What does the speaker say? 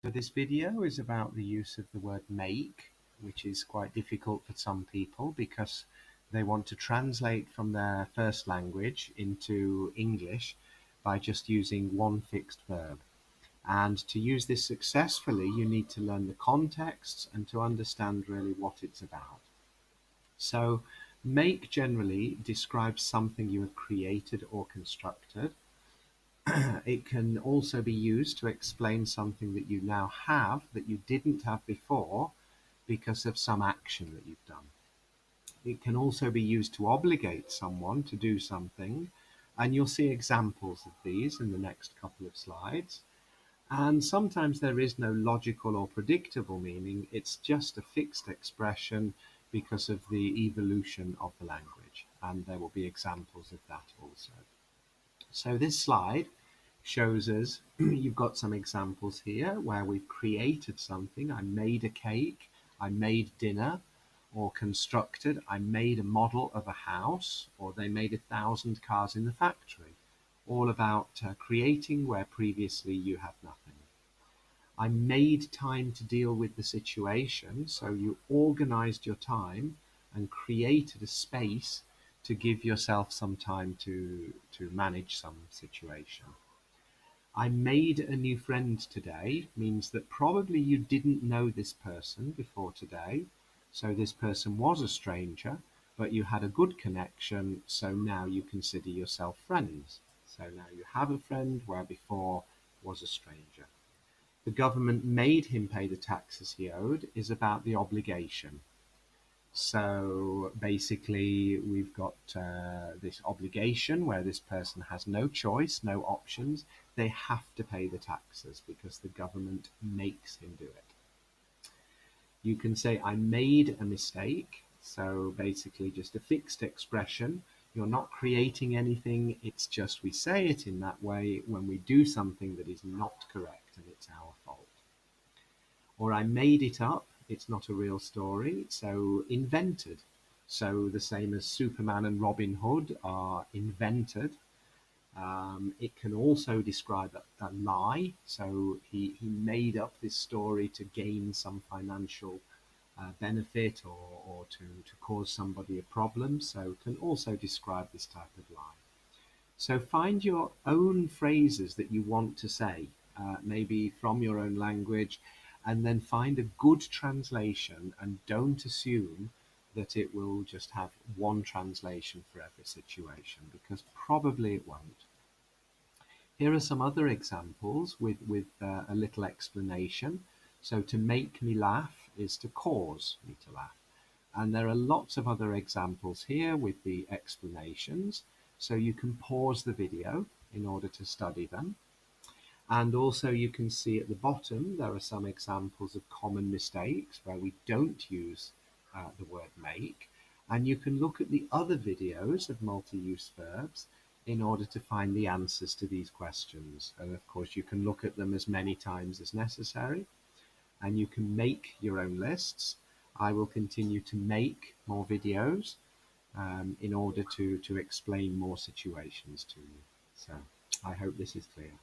So this video is about the use of the word make, which is quite difficult for some people because they want to translate from their first language into English by just using one fixed verb. And to use this successfully, you need to learn the context and to understand really what it's about. So make generally describes something you have created or constructed. It can also be used to explain something that you now have that you didn't have before because of some action that you've done. It can also be used to obligate someone to do something, and you'll see examples of these in the next couple of slides. And sometimes there is no logical or predictable meaning, it's just a fixed expression because of the evolution of the language, and there will be examples of that also. So this slide shows us, you've got some examples here where we've created something. I made a cake, I made dinner, or constructed, I made a model of a house, or they made 1,000 cars in the factory. All about creating where previously you had nothing. I made time to deal with the situation, so you organized your time and created a space to give yourself some time to manage some situation. I made a new friend today means that probably you didn't know this person before today, so this person was a stranger, but you had a good connection, so now you consider yourself friends. So now you have a friend where before was a stranger. The government made him pay the taxes he owed is about the obligation. So basically, we've got this obligation where this person has no choice, no options. They have to pay the taxes because the government makes him do it. You can say, I made a mistake. So basically, just a fixed expression. You're not creating anything. It's just we say it in that way when we do something that is not correct and it's our fault. Or I made it up. It's not a real story, so invented. So the same as Superman and Robin Hood are invented. It can also describe a lie. So he made up this story to gain some financial benefit or to cause somebody a problem. So it can also describe this type of lie. So find your own phrases that you want to say, maybe from your own language, and then find a good translation and don't assume that it will just have one translation for every situation, because probably it won't. Here are some other examples with a little explanation. So to make me laugh is to cause me to laugh. And there are lots of other examples here with the explanations. So you can pause the video in order to study them. And also you can see at the bottom, there are some examples of common mistakes where we don't use the word make. And you can look at the other videos of multi-use verbs in order to find the answers to these questions. And of course, you can look at them as many times as necessary. And you can make your own lists. I will continue to make more videos in order to explain more situations to you. So I hope this is clear.